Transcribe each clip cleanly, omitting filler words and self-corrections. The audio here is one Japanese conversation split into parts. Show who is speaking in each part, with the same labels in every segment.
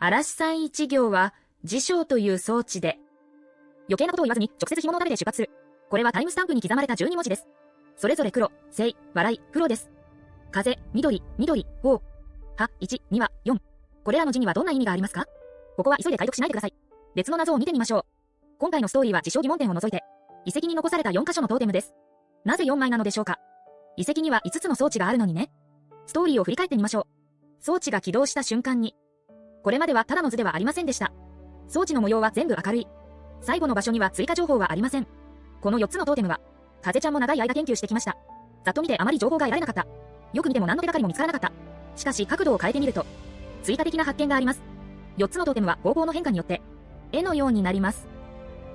Speaker 1: 嵐さん一行は、自称という装置で、余計なことを言わずに直接紐の流れで出発する。これはタイムスタンプに刻まれた12文字です。それぞれ黒、聖、笑い、黒です。風、緑、緑、ほは、1、2は、4。これらの字にはどんな意味がありますか？ここは急いで解読しないでください。別の謎を見てみましょう。今回のストーリーは自称疑問点を除いて、遺跡に残された4箇所のトーテムです。なぜ4枚なのでしょうか？遺跡には5つの装置があるのにね。ストーリーを振り返ってみましょう。装置が起動した瞬間に、これまではただの図ではありませんでした。装置の模様は全部明るい。最後の場所には追加情報はありません。この4つのトーテムは、風ちゃんも長い間研究してきました。ざっと見てあまり情報が得られなかった。よく見ても何の手がかりも見つからなかった。しかし角度を変えてみると、追加的な発見があります。4つのトーテムは方向の変化によって、絵のようになります。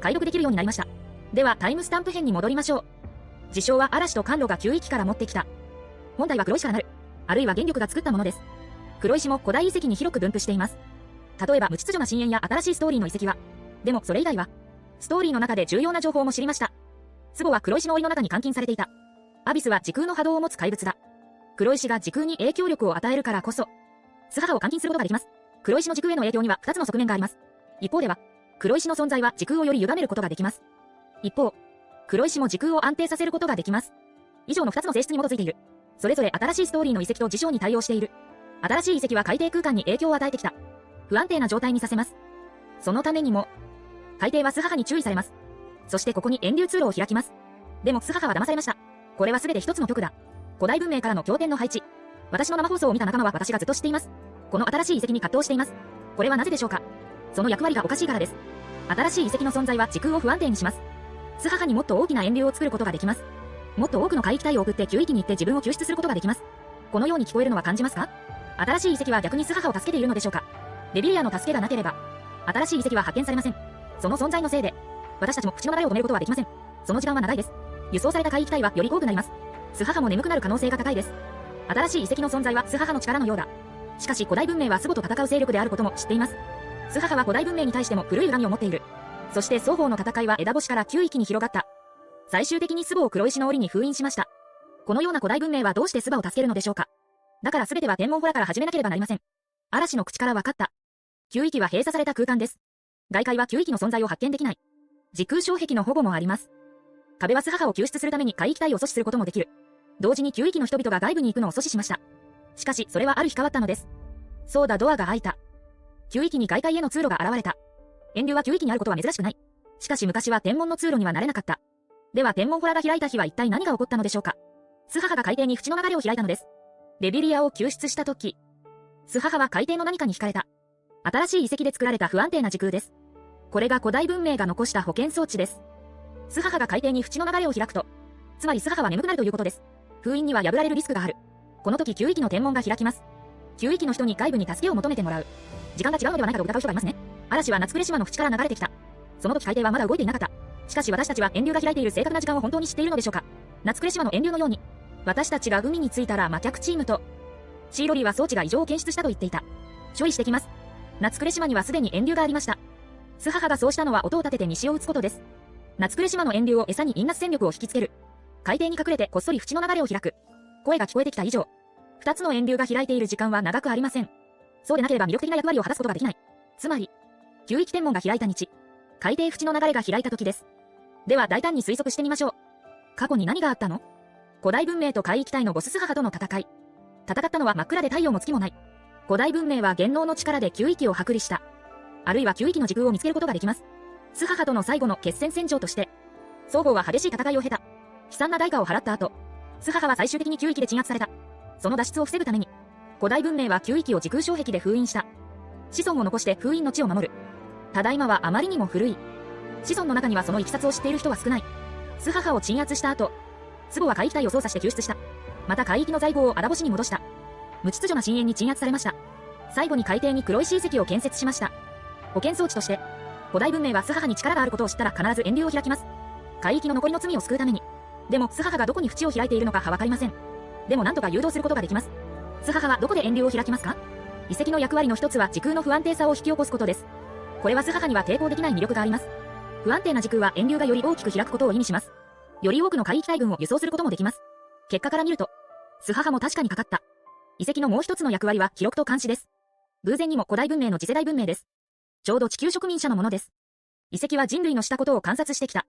Speaker 1: 解読できるようになりました。ではタイムスタンプ編に戻りましょう。事象は嵐と甘露が9域から持ってきた。本体は黒石からなる。あるいは原力が作ったものです。黒石も古代遺跡に広く分布しています。例えば無秩序な深淵や新しいストーリーの遺跡は。でもそれ以外は、ストーリーの中で重要な情報も知りました。壺は黒石の檻の中に監禁されていた。アビスは時空の波動を持つ怪物だ。黒石が時空に影響力を与えるからこそ、素母を監禁することができます。黒石の時空への影響には2つの側面があります。一方では、黒石の存在は時空をより歪めることができます。一方、黒石も時空を安定させることができます。以上の2つの性質に基づいている。それぞれ新しいストーリーの遺跡と事象に対応している。新しい遺跡は海底空間に影響を与えてきた。不安定な状態にさせます。そのためにも、海底は素母に注意されます。そしてここに遠流通路を開きます。でも素母は騙されました。これは全て一つの曲だ。古代文明からの経典の配置。私の生放送を見た仲間は私がずっと知っています。この新しい遺跡に葛藤しています。これはなぜでしょうか？その役割がおかしいからです。新しい遺跡の存在は時空を不安定にします。素母にもっと大きな遠流を作ることができます。もっと多くの海域体を送って9域に行って自分を救出することができます。このように聞こえるのは感じますか？新しい遺跡は逆に素母を助けているのでしょうか？レビリアの助けがなければ、新しい遺跡は発見されません。その存在のせいで、私たちも口の流れを止めることはできません。その時間は長いです。輸送された海域体はより多くなります。素母も眠くなる可能性が高いです。新しい遺跡の存在は素母の力のようだ。しかし古代文明は壺と戦う勢力であることも知っています。素母は古代文明に対しても古い恨みを持っている。そして双方の戦いは枝星から9域に広がった。最終的に壺を黒石の檻に封印しました。このような古代文明はどうして壺を助けるのでしょうか？だから全ては天文ホラから始めなければなりません。嵐の口から分かった。9域は閉鎖された空間です。外界は9域の存在を発見できない。時空障壁の保護もあります。壁は素母を救出するために海域体を阻止することもできる。同時に9域の人々が外部に行くのを阻止しました。しかしそれはある日変わったのです。そうだ、ドアが開いた。9域に外界への通路が現れた。遠流は9域にあることは珍しくない。しかし昔は天文の通路にはなれなかった。では天文ホラが開いた日は一体何が起こったのでしょうか？素母が海底に淵の流れを開いたのです。レビリアを救出したとき、素母は海底の何かに惹かれた。新しい遺跡で作られた不安定な時空です。これが古代文明が残した保険装置です。素母が海底に淵の流れを開くと、つまり素母は眠くなるということです。封印には破られるリスクがある。この時9域の天文が開きます。9域の人に外部に助けを求めてもらう。時間が違うのではないかと疑う人がいますね。嵐は夏暮れ島の淵から流れてきた。その時海底はまだ動いていなかった。しかし私たちは遠流が開いている正確な時間を本当に知っているのでしょうか？夏暮れ島の遠流のように、私たちが海に着いたら魔客チームと、シーロリーは装置が異常を検出したと言っていた。処理してきます。夏暮れ島にはすでに遠流がありました。素母がそうしたのは音を立てて西を撃つことです。夏暮れ島の遠流を餌に陰圧戦力を引きつける。海底に隠れてこっそり淵の流れを開く。声が聞こえてきた以上、二つの遠流が開いている時間は長くありません。そうでなければ魅力的な役割を果たすことができない。つまり、9域天文が開いた日、海底淵の流れが開いた時です。では大胆に推測してみましょう。過去に何があったの？古代文明と海域体のボス素母との戦い。戦ったのは真っ暗で太陽も月もない。古代文明は元能の力で9域を剥離した。あるいは9域の時空を見つけることができます。素母との最後の決戦戦場として、双方は激しい戦いを経た。悲惨な代価を払った後、素母は最終的に9域で鎮圧された。その脱出を防ぐために、古代文明は9域を時空障壁で封印した。子孫を残して封印の地を守る。ただいまはあまりにも古い。子孫の中にはその経緯を知っている人は少ない。素母を鎮圧した後、壺は海域体を操作して救出した。また海域の在庫を荒星に戻した。無秩序な深淵に鎮圧されました。最後に海底に黒石遺跡を建設しました。保険装置として、古代文明は素母に力があることを知ったら必ず遠流を開きます。海域の残りの罪を救うために。でも素母がどこに淵を開いているのかはわかりません。でもなんとか誘導することができます。素母はどこで遠流を開きますか？遺跡の役割の一つは時空の不安定さを引き起こすことです。これは素母には抵抗できない魅力があります。不安定な時空は遠流がより大きく開くことを意味します。より多くの海域大軍を輸送することもできます。結果から見ると、素母も確かにかかった。遺跡のもう一つの役割は記録と監視です。偶然にも古代文明の次世代文明です。ちょうど地球植民者のものです。遺跡は人類のしたことを観察してきた。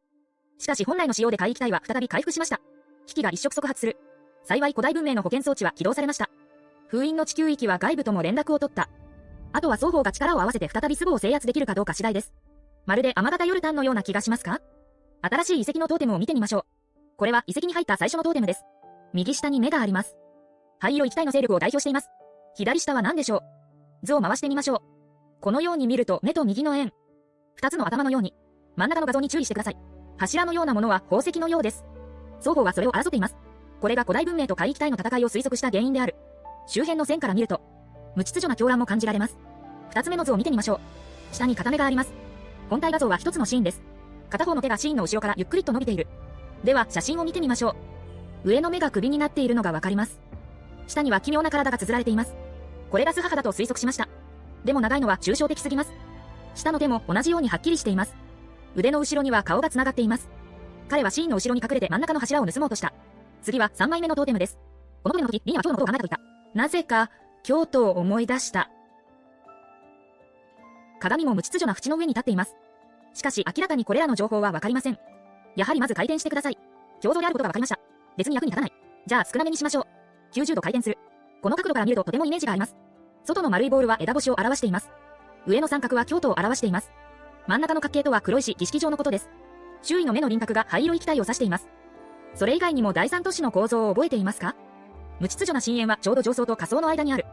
Speaker 1: しかし本来の仕様で海域体は再び回復しました。機器が一触即発する。幸い古代文明の保健装置は起動されました。封印の地球域は外部とも連絡を取った。あとは双方が力を合わせて再びスボを制圧できるかどうか次第です。まるで天形ヨルタンのような気がしますか？新しい遺跡のトーテムを見てみましょう。これは遺跡に入った最初のトーテムです。右下に目があります。灰色1体の勢力を代表しています。左下は何でしょう？図を回してみましょう。このように見ると目と右の円。2つの頭のように。真ん中の画像に注意してください。柱のようなものは宝石のようです。双方はそれを争っています。これが古代文明と海域体の戦いを推測した原因である。周辺の線から見ると、無秩序な狂乱も感じられます。2つ目の図を見てみましょう。下に片目があります。本体画像は1つのシーンです。片方の手がシーンの後ろからゆっくりと伸びている。では写真を見てみましょう。上の目が首になっているのがわかります。下には奇妙な体が綴られています。これが素母だと推測しました。でも長いのは抽象的すぎます。下の手も同じようにはっきりしています。腕の後ろには顔が繋がっています。彼はシーンの後ろに隠れて真ん中の柱を盗もうとした。次は3枚目のトーテムです。このトーテムの時、リンは京都のことを考えたと言った。なぜか、京都を思い出した。鏡も無秩序な縁の上に立っています。しかし明らかにこれらの情報はわかりません。やはりまず回転してください。共造であることがわかりました。別に役に立たない。じゃあ少なめにしましょう。90度回転する。この角度から見るととてもイメージがあります。外の丸いボールは枝干しを表しています。上の三角は京都を表しています。真ん中の角形とは黒石儀式場のことです。周囲の目の輪郭が灰色域体を指しています。それ以外にも第三都市の構造を覚えていますか？無秩序な深淵はちょうど上層と下層の間にある。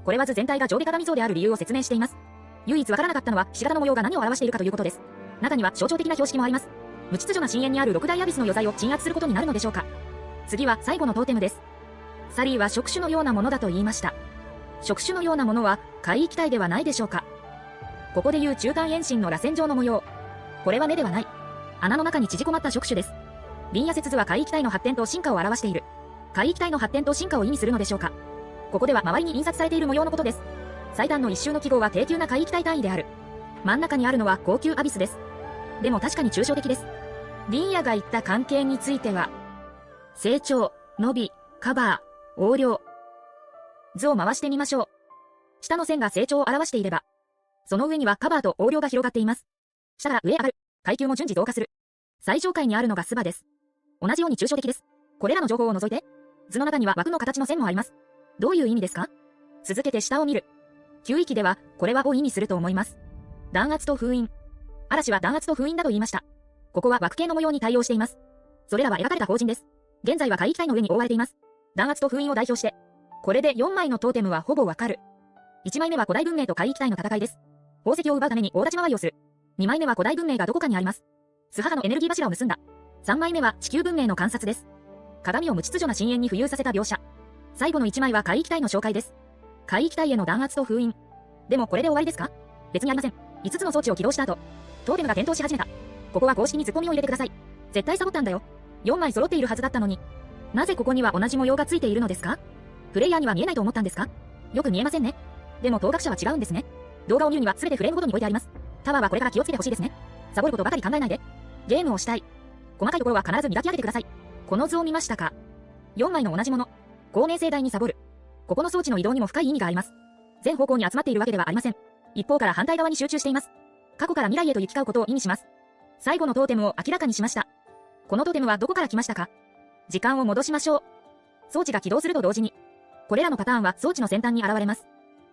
Speaker 1: これは図全体が上下鏡像である理由を説明しています。唯一わからなかったのはひし形の模様が何を表しているかということです。中には象徴的な標識もあります。無秩序な深淵にある六大アビスの余罪を鎮圧することになるのでしょうか。次は最後のトーテムです。サリーは触手のようなものだと言いました。触手のようなものは海域体ではないでしょうか。ここでいう中間遠心の螺旋状の模様。これは目ではない。穴の中に縮こまった触手です。輪夜節図は海域体の発展と進化を表している。海域体の発展と進化を意味するのでしょうか。ここでは周りに印刷されている模様のことです。最短の一周の記号は低級な海域体単位である。真ん中にあるのは高級アビスです。でも確かに抽象的です。輪夜が言った関係については、成長、伸び、カバー、横領。図を回してみましょう。下の線が成長を表していれば、その上にはカバーと横領が広がっています。下から上へ上がる。階級も順次増加する。最上階にあるのがスバです。同じように抽象的です。これらの情報を除いて、図の中には枠の形の線もあります。どういう意味ですか？続けて下を見る。9域では、これはを意味すると思います。弾圧と封印。嵐は弾圧と封印だと言いました。ここは枠形の模様に対応しています。それらは描かれた法人です。現在は海域体の上に覆われています。弾圧と封印を代表して、これで4枚のトーテムはほぼわかる。1枚目は古代文明と海域体の戦いです。宝石を奪うために大立ち回りをする。2枚目は古代文明がどこかにあります。素母のエネルギー柱を盗んだ。3枚目は地球文明の観察です。鏡を無秩序な深淵に浮遊させた描写。最後の1枚は海域体の紹介です。海域体への弾圧と封印。でもこれで終わりですか？別にありません。5つの装置を起動した後、トーテムが点灯し始めた。ここは公式にツッコミを入れてください。絶対サボったんだよ。4枚揃っているはずだったのに。なぜここには同じ模様がついているのですか？プレイヤーには見えないと思ったんですか？よく見えませんね。でも当学者は違うんですね。動画を見るには全てフレームごとに置いてあります。タワーはこれから気をつけてほしいですね。サボることばかり考えないで。ゲームをしたい。細かいところは必ず磨き上げてください。この図を見ましたか？4枚の同じもの。公明正大にサボる。ここの装置の移動にも深い意味があります。全方向に集まっているわけではありません。一方から反対側に集中しています。過去から未来へと行き交うことを意味します。最後のトーテムを明らかにしました。このトーテムはどこから来ましたか？時間を戻しましょう。装置が起動すると同時に、これらのパターンは装置の先端に現れます。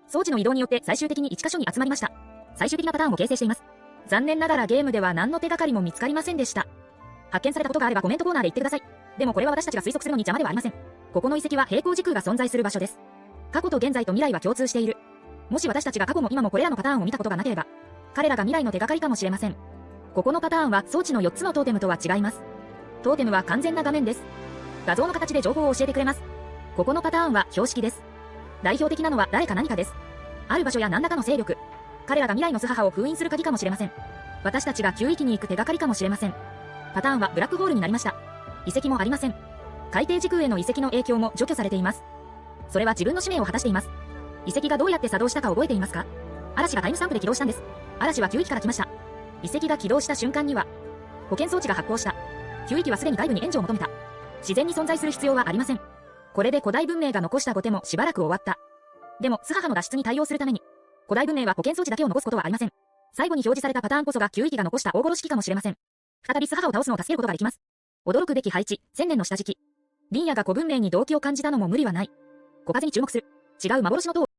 Speaker 1: 装置の移動によって最終的に1箇所に集まりました。最終的なパターンを形成しています。残念ながらゲームでは何の手がかりも見つかりませんでした。発見されたことがあればコメントコーナーで言ってください。でもこれは私たちが推測するのに邪魔ではありません。ここの遺跡は平行時空が存在する場所です。過去と現在と未来は共通している。もし私たちが過去も今もこれらのパターンを見たことがなければ、彼らが未来の手がかりかもしれません。ここのパターンは装置の4つのトーテムとは違います。トーテムは完全な画面です。画像の形で情報を教えてくれます。ここのパターンは標識です。代表的なのは誰か何かです。ある場所や何らかの勢力。彼らが未来の素母を封印する鍵かもしれません。私たちが9域に行く手がかりかもしれません。パターンはブラックホールになりました。遺跡もありません。海底時空への遺跡の影響も除去されています。それは自分の使命を果たしています。遺跡がどうやって作動したか覚えていますか？嵐がタイムスタンプで起動したんです。嵐は9域から来ました。遺跡が起動した瞬間には、保健装置が発光した。9域はすでに外部に援助を求めた。自然に存在する必要はありません。これで古代文明が残した5手もしばらく終わった。でも、素母の脱出に対応するために、古代文明は保健装置だけを残すことはありません。最後に表示されたパターンこそが9域が残した大殺し機かもしれません。再びス母を倒すのを助けることができます。驚くべき配置、1000年の下敷き。リンヤが古文明に動機を感じたのも無理はない。小風に注目する。違う幻の塔